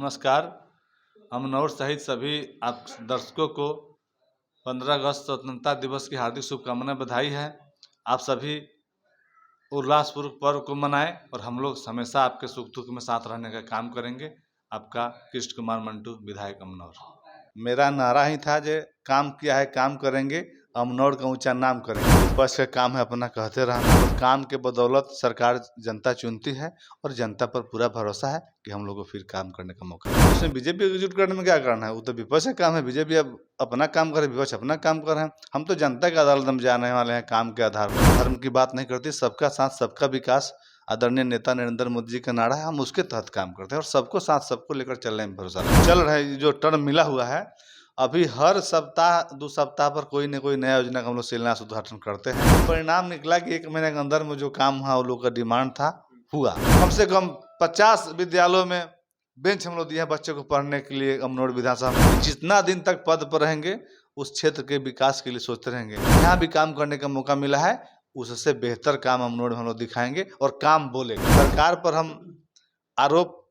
नमस्कार। अमनौर सहित सभी आप दर्शकों को 15 अगस्त स्वतंत्रता दिवस की हार्दिक शुभकामनाएं, बधाई है। आप सभी उल्लासपूर्वक पर्व को मनाएं और हम लोग हमेशा आपके सुख दुख में साथ रहने का काम करेंगे। आपका कृष्ण कुमार मंटू, विधायक अमनौर। मेरा नारा ही था जे काम किया है काम करेंगे, अमनौर का ऊंचा नाम करेंगे। विपक्ष का काम है अपना कहते रहना और काम के बदौलत सरकार जनता चुनती है और जनता पर पूरा भरोसा है कि हम लोग को फिर काम करने का मौका है। उसमें बीजेपी एकजुट करने में क्या करना है, वो तो विपक्ष का काम है। बीजेपी अब अपना काम करे, विपक्ष अपना काम कर रहे हैं। हम तो जनता की अदालत में जाने वाले हैं काम के आधार पर। धर्म की बात नहीं करती, सबका साथ सबका विकास आदरणीय नेता नरेंद्र मोदी जी का नारा है, हम उसके तहत काम करते हैं और सबको साथ सबको लेकर चलने में भरोसा चल रहा है। जो टर्म मिला हुआ है, अभी हर सप्ताह 2 सप्ताह पर कोई न कोई नया योजना का हम लोग शिलान्यास उद्घाटन करते हैं। परिणाम निकला कि 1 महीने के अंदर में जो काम हुआ, वो लोग का डिमांड था, हुआ। कम से कम 50 विद्यालयों में बेंच हम लोग दिए हैं बच्चों को पढ़ने के लिए। अमनौर विधानसभा में जितना दिन तक पद पर रहेंगे, उस क्षेत्र के विकास के लिए सोचते रहेंगे। यहाँ भी काम करने का मौका मिला है, उससे बेहतर काम अमनौर में हम लोग दिखाएंगे और काम बोलेंगे। सरकार पर हम आरोप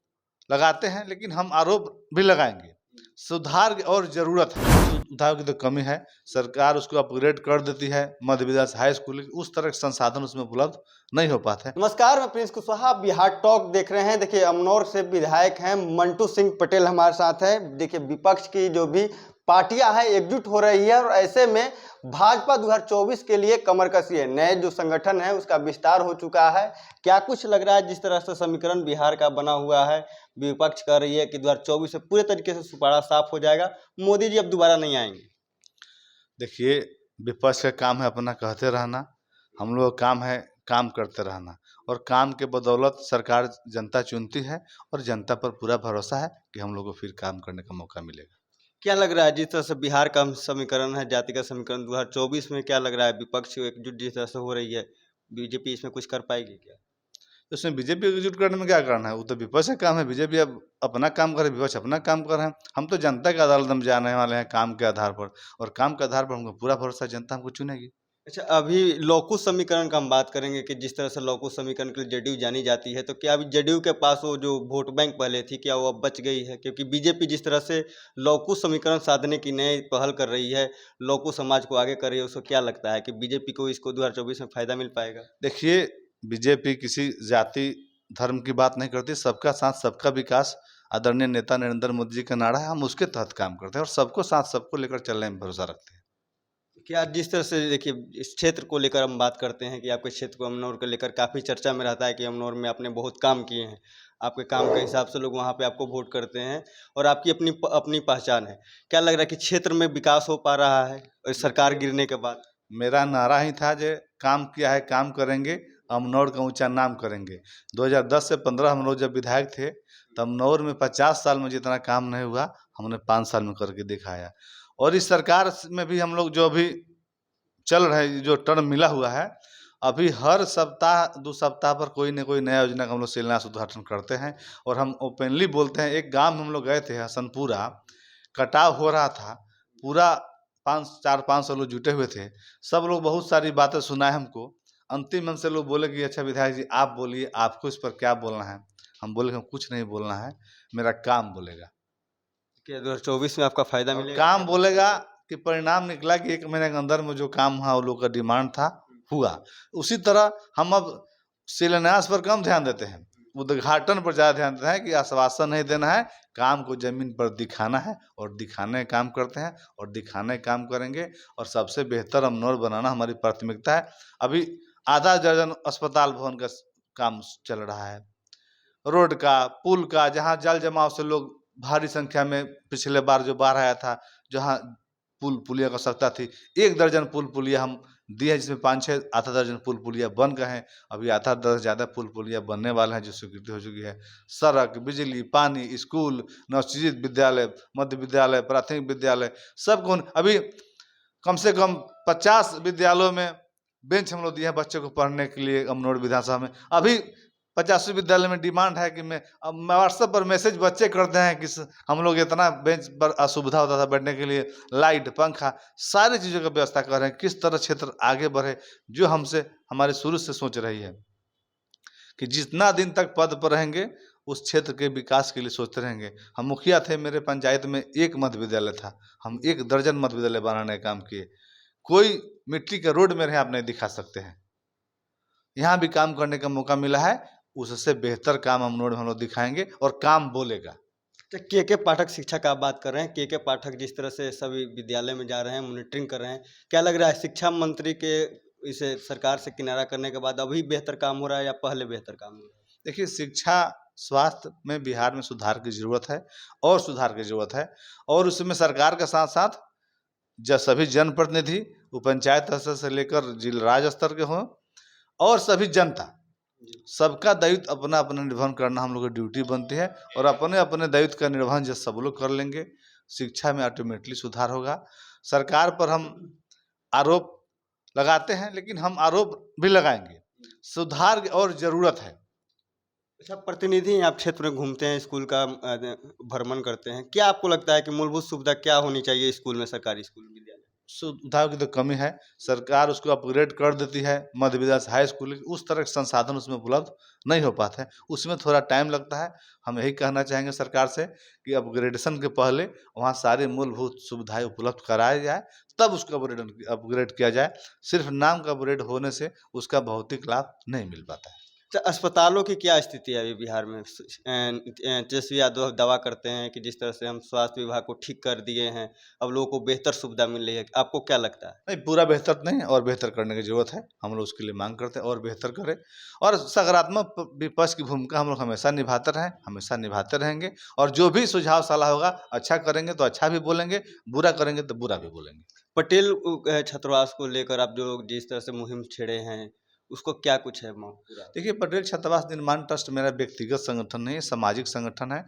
लगाते हैं, लेकिन हम आरोप भी लगाएंगे। सुधार की और जरूरत है, सुधार की तो कमी है। सरकार उसको अपग्रेड कर देती है, मध्य विद्यालय हाई स्कूल, उस तरह के संसाधन उसमें उपलब्ध नहीं हो पाते। नमस्कार, मैं प्रिंस कुशवाहा, बिहार टॉक देख रहे हैं। देखिए, अमनौर से विधायक हैं मंटू सिंह पटेल हमारे साथ है। देखिए, विपक्ष की जो भी पार्टियां हैं एकजुट हो रही है और ऐसे में भाजपा 2024 के लिए कमर कसी है। नए जो संगठन है उसका विस्तार हो चुका है। क्या कुछ लग रहा है, जिस तरह से समीकरण बिहार का बना हुआ है, विपक्ष कह रही है कि 2024 से पूरे तरीके से सुपारा साफ हो जाएगा, मोदी जी अब दोबारा नहीं आएंगे? देखिए, विपक्ष का काम है अपना कहते रहना, हम लोग का काम है काम करते रहना और काम के बदौलत सरकार जनता चुनती है और जनता पर पूरा भरोसा है कि हम लोग को फिर काम करने का मौका मिलेगा। क्या लग रहा है, जिस तरह से बिहार का समीकरण है, जाति का समीकरण 2024 में, क्या लग रहा है विपक्ष एकजुट जिस तरह से हो रही है, बीजेपी इसमें कुछ कर पाएगी क्या? तो उसमें बीजेपी एकजुट करने में क्या करना है, वो तो विपक्ष का काम है। बीजेपी अब अपना काम करे, विपक्ष अपना काम कर रहे हैं। हम तो जनता की अदालत में जाने वाले हैं काम के आधार पर और काम के आधार पर हमको पूरा भरोसा, जनता हमको चुनेगी। अच्छा, अभी लौकुश समीकरण का हम बात करेंगे कि जिस तरह से लौकुश समीकरण के लिए जेडीयू जानी जाती है, तो क्या अभी जेडीयू के पास वो जो वोट बैंक पहले थी, क्या वो अब बच गई है? क्योंकि बीजेपी जिस तरह से लौकुश समीकरण साधने की नई पहल कर रही है, लौकुश समाज को आगे कर रही है, उसको क्या लगता है कि बीजेपी को इसको 2024 में फायदा मिल पाएगा? देखिए, बीजेपी किसी जाति धर्म की बात नहीं करती, सबका साथ सबका विकास आदरणीय नेता नरेंद्र मोदी जी का नारा है, हम उसके तहत काम करते हैं और सबको साथ सबको लेकर चलने में भरोसा रखते हैं। क्या जिस तरह से, देखिए, इस क्षेत्र को लेकर हम बात करते हैं कि आपके क्षेत्र को, अमनौर को लेकर काफ़ी चर्चा में रहता है कि अमनौर में आपने बहुत काम किए हैं, आपके काम के हिसाब से लोग वहाँ पे आपको वोट करते हैं और आपकी अपनी अपनी पहचान है। क्या लग रहा है कि क्षेत्र में विकास हो पा रहा है इस सरकार गिरने के बाद? मेरा नारा ही था जे काम किया है काम करेंगे, अमनौर का ऊंचा नाम करेंगे। 2010 से 15 हम लोग जब विधायक थे, तब अमनौर में 50 साल में जितना काम नहीं हुआ, हमने 5 साल में करके दिखाया। और इस सरकार में भी हम लोग जो अभी चल रहे, जो टर्म मिला हुआ है, अभी हर सप्ताह 2 सप्ताह पर कोई न कोई नया योजना का हम लोग शिलान्यास उद्घाटन करते हैं और हम ओपनली बोलते हैं। एक गांव में हम लोग गए थे, हसनपुरा, कटाव हो रहा था, पूरा 4-5 लोग जुटे हुए थे। सब लोग बहुत सारी बातें सुनाए हमको। अंतिम हमसे लोग बोले कि अच्छा विधायक जी आप बोलिए, आपको इस पर क्या बोलना है? हम बोले हम कुछ नहीं बोलना है, मेरा काम बोलेगा। क्या 2024 में आपका फायदा मिलेगा? काम बोलेगा कि परिणाम निकला कि 1 महीने के अंदर में जो काम हुआ, वो लोग का डिमांड था, हुआ। उसी तरह हम अब शिलान्यास पर कम ध्यान देते हैं, उद्घाटन पर ज़्यादा ध्यान देते हैं कि आश्वासन नहीं देना है, काम को जमीन पर दिखाना है और दिखाने का काम करते हैं और दिखाने का काम करेंगे और सबसे बेहतर अमनौर बनाना हमारी प्राथमिकता है। अभी आधा दर्जन अस्पताल भवन का काम चल रहा है, रोड का, पुल का, जहाँ जल जमाव से लोग भारी संख्या में पिछले बार जो बाढ़ आया था, जहाँ पुल पुलिया की आवश्यकता थी, 1 दर्जन पुल पुलिया हम दिए हैं, जिसमें 5-6 आधा दर्जन पुल पुलिया बन गए हैं। अभी आधा दर्जन ज़्यादा पुल पुलिया बनने वाले हैं, जो स्वीकृति हो चुकी है। सड़क, बिजली, पानी, स्कूल, नवोचित विद्यालय, मध्य विद्यालय, प्राथमिक विद्यालय, सबको अभी कम से कम 50 विद्यालयों में बेंच हम लोग दिए हैं बच्चों को पढ़ने के लिए। अमनौर विधानसभा में अभी 50 विद्यालय में डिमांड है कि मैं व्हाट्सएप पर मैसेज बच्चे करते हैं कि हम लोग इतना बेंच पर असुविधा होता था बैठने के लिए, लाइट, पंखा, सारी चीज़ों की व्यवस्था कर रहे हैं। किस तरह क्षेत्र आगे बढ़े, जो हमसे हमारे शुरू से सोच रही है कि जितना दिन तक पद पर रहेंगे, उस क्षेत्र के विकास के लिए सोचते रहेंगे। हम मुखिया थे, मेरे पंचायत में एक मध्य विद्यालय था, हम 1 दर्जन मध्य विद्यालय बनाने का काम किए। कोई मिट्टी का रोड मेरे यहाँ आप नहीं दिखा सकते हैं। यहाँ भी काम करने का मौका मिला है, उससे बेहतर काम हम लोग दिखाएंगे और काम बोलेगा। तो के पाठक शिक्षा का आप बात कर रहे हैं, के पाठक जिस तरह से सभी विद्यालय में जा रहे हैं, मॉनिटरिंग कर रहे हैं, क्या लग रहा है शिक्षा मंत्री के इसे सरकार से किनारा करने के बाद अभी बेहतर काम हो रहा है या पहले बेहतर काम हो रहा है? देखिए, शिक्षा स्वास्थ्य में बिहार में सुधार की ज़रूरत है और सुधार की ज़रूरत है, और उसमें सरकार के साथ साथ सभी जनप्रतिनिधि, वो पंचायत स्तर से लेकर जिला राज्य स्तर के हों, और सभी जनता, सबका दायित्व अपना अपना निर्वहन करना हम लोग की ड्यूटी बनती है। और अपने अपने दायित्व का निर्वहन जब सब लोग कर लेंगे, शिक्षा में ऑटोमेटिकली सुधार होगा। सरकार पर हम आरोप लगाते हैं, लेकिन हम आरोप भी लगाएंगे, सुधार की और ज़रूरत है। अच्छा, प्रतिनिधि आप क्षेत्र में घूमते हैं, स्कूल का भ्रमण करते हैं, क्या आपको लगता है कि मूलभूत सुविधा क्या होनी चाहिए स्कूल में, सरकारी स्कूल विद्यालय? सुविधाओं की तो कमी है, सरकार उसको अपग्रेड कर देती है मध्य विद्यालय से हाई स्कूल, उस तरह के संसाधन उसमें उपलब्ध नहीं हो पाते हैं, उसमें थोड़ा टाइम लगता है। हम यही कहना चाहेंगे सरकार से कि अपग्रेडेशन के पहले वहाँ सारी मूलभूत सुविधाएं उपलब्ध कराया जाए, तब उसको अपग्रेड किया जाए। सिर्फ नाम का अपग्रेड होने से उसका भौतिक लाभ नहीं मिल पाता है। तो अस्पतालों की क्या स्थिति है अभी बिहार में? तेजस्वी यादव दावा करते हैं कि जिस तरह से हम स्वास्थ्य विभाग को ठीक कर दिए हैं, अब लोगों को बेहतर सुविधा मिल रही है, आपको क्या लगता है? नहीं, पूरा बेहतर नहीं है, और बेहतर करने की जरूरत है। हम लोग उसके लिए मांग करते हैं और बेहतर करें, और सकारात्मक विपक्ष की भूमिका हम लोग हमेशा निभाते रहें, हमेशा निभाते रहेंगे। और जो भी सुझाव सलाह होगा, अच्छा करेंगे तो अच्छा भी बोलेंगे, बुरा करेंगे तो बुरा भी बोलेंगे। पटेल छात्रावास को लेकर आप जो जिस तरह से मुहिम छेड़े हैं, उसको क्या कुछ है पूरा? देखिए, पटेल छात्रावास निर्माण ट्रस्ट मेरा व्यक्तिगत संगठन नहीं है, सामाजिक संगठन है।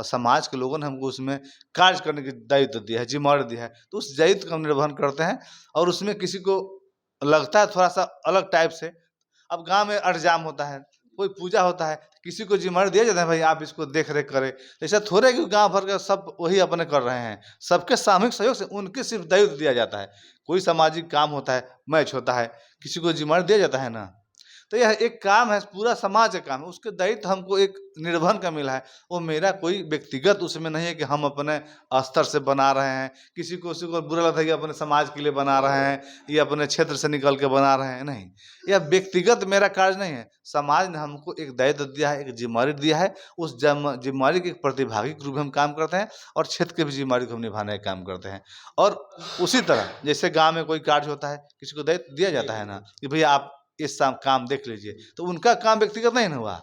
समाज के लोगों ने हमको उसमें कार्य करने की दायित्व दिया है, जिम्मेदारी दिया है, तो उस दायित्व का हम निर्वहन करते हैं। और उसमें किसी को लगता है थोड़ा सा अलग टाइप से, अब गांव में अड़जाम होता है, कोई पूजा होता है, किसी को जिम्मेदारी दिया जाता है, भाई आप इसको देख रेख करें। ऐसा थोड़े कि गांव भर का सब वही अपने कर रहे हैं, सबके सामूहिक सहयोग से उनके सिर्फ दायित्व दिया जाता है। कोई सामाजिक काम होता है, मैच होता है, किसी को जिम्मेदारी दिया जाता है ना, तो यह एक काम है, पूरा समाज का काम है, उसके दायित्व हमको एक निर्वहन का मिला है। वो मेरा कोई व्यक्तिगत उसमें नहीं है कि हम अपने स्तर से बना रहे हैं, किसी को बुरा लगता है कि अपने समाज के लिए बना रहे हैं, या अपने क्षेत्र से निकल के बना रहे हैं, नहीं, यह व्यक्तिगत मेरा कार्य नहीं है। समाज ने हमको एक दायित्व दिया है, एक जिम्मेदारी दिया है, उस जिम्मेदारी के प्रतिभागी के रूप में हम काम करते हैं, और क्षेत्र के भी जिम्मेदारी को हम निभाने का काम करते हैं। और उसी तरह जैसे गाँव में कोई कार्य होता है, किसी को दायित्व दिया जाता है ना कि भैया आप इस काम देख लीजिए, तो उनका काम व्यक्तिगत नहीं हुआ,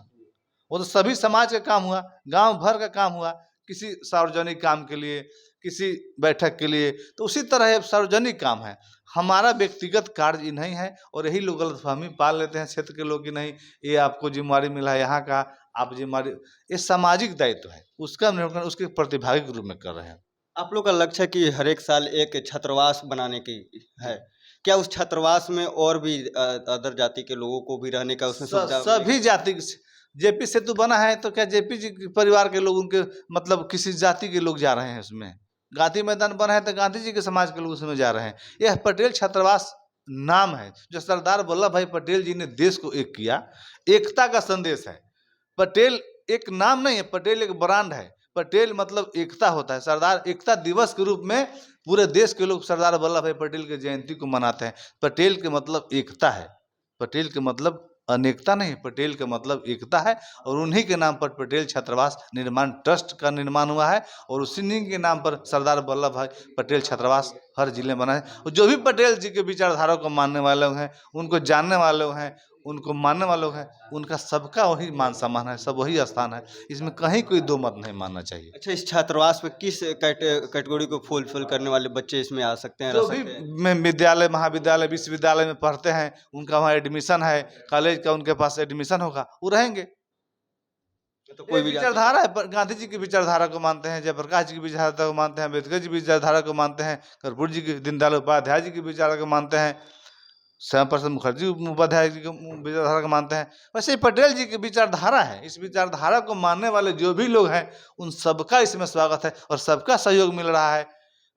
वो तो सभी समाज का काम हुआ, गांव भर का काम हुआ, किसी सार्वजनिक काम के लिए, किसी बैठक के लिए। तो उसी तरह सार्वजनिक काम है, हमारा व्यक्तिगत कार्य नहीं है। और यही लोग गलतफहमी पाल लेते हैं क्षेत्र के लोग कि नहीं, ये आपको जिम्मेदारी मिला है यहाँ का, आप जिम्मेदारी, ये सामाजिक दायित्व है, उसका निर्वहन उसके प्रतिभागी के रूप में कर रहे हैं। आप लोग का लक्ष्य है कि हर एक साल एक छात्रावास बनाने की है, क्या उस छात्रावास में और भी अदर जाति के लोगों को भी रहने का उसमें सुविधा? सभी जाति, जेपी सेतु बना है तो क्या जेपी जी के परिवार के लोग, उनके मतलब किसी जाति के लोग जा रहे हैं उसमें? गांधी मैदान बना है तो गांधी जी के समाज के लोग उसमें जा रहे हैं। यह पटेल छात्रावास नाम है, जो सरदार वल्लभ भाई पटेल जी ने देश को एक किया, एकता का संदेश है। पटेल एक नाम नहीं है, पटेल एक ब्रांड है। पटेल मतलब एकता होता है। सरदार एकता दिवस के रूप में पूरे देश के लोग सरदार वल्लभ भाई पटेल की जयंती को मनाते हैं। पटेल के मतलब एकता है, पटेल के मतलब अनेकता नहीं, पटेल का मतलब एकता है। और उन्हीं के नाम पर पटेल छात्रावास निर्माण ट्रस्ट का निर्माण हुआ है, और उसी के नाम पर सरदार वल्लभ भाई पटेल छात्रावास हर जिले में बना है। और जो भी पटेल जी के विचारधारा को मानने वाले लोग हैं, उनको जानने वाले लोग हैं, उनको मानने वाले लोग हैं, उनका सबका वही मान सम्मान है, सब वही स्थान है, इसमें कहीं कोई दो मत नहीं मानना चाहिए। अच्छा, इस छात्रावास में किस कैटेगरी को फुलफिल करने वाले बच्चे इसमें आ सकते हैं, जो रह भी सकते हैं? में विद्यालय, महाविद्यालय, विश्वविद्यालय में पढ़ते हैं, उनका वहाँ एडमिशन है, कॉलेज का उनके पास एडमिशन होगा, वो रहेंगे। तो कोई विचारधारा है, गांधी जी की विचारधारा को मानते हैं, जयप्रकाश जी की विचारधारा को मानते हैं, अम्बेडकर जी की विचारधारा को मानते हैं, कर्पूर जी की, दीनदयाल उपाध्याय जी की विचारधारा को मानते हैं, श्याम प्रसाद मुखर्जी उपाध्याय जी की विचारधारा को मानते हैं, वैसे ही पटेल जी की विचारधारा है। इस विचारधारा को मानने वाले जो भी लोग हैं, उन सबका इसमें स्वागत है, और सबका सहयोग मिल रहा है।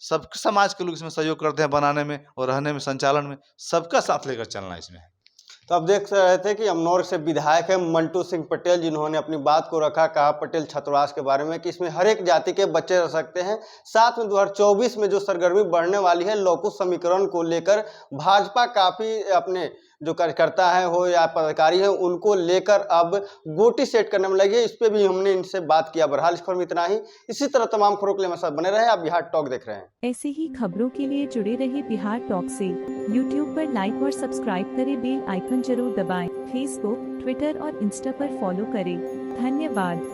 सब समाज के लोग इसमें सहयोग करते हैं बनाने में और रहने में, संचालन में, सबका साथ लेकर चलना इसमें है। तो आप देख रहे थे कि अमनौर से विधायक है मंटू सिंह पटेल, जिन्होंने अपनी बात को रखा, कहा पटेल छात्रावास के बारे में कि इसमें हर एक जाति के बच्चे रह सकते हैं। साथ में 2024 में जो सरगर्मी बढ़ने वाली है लौकुश समीकरण को लेकर भाजपा काफी अपने जो कार्यकर्ता है हो या पदाधिकारी है उनको लेकर अब गोटी सेट करने में लगी है। इस पे भी हमने इनसे बात किया। बहरहाल इस खबर में इतना ही। इसी तरह तमाम खबरों के लिए हमारे साथ बने रहे। आप बिहार टॉक देख रहे हैं। ऐसे ही खबरों के लिए जुड़े रहे बिहार टॉक से। यूट्यूब पर लाइक और सब्सक्राइब करें, बेल आइकन जरूर दबाएं। फेसबुक, ट्विटर और इंस्टा पर फॉलो करें। धन्यवाद।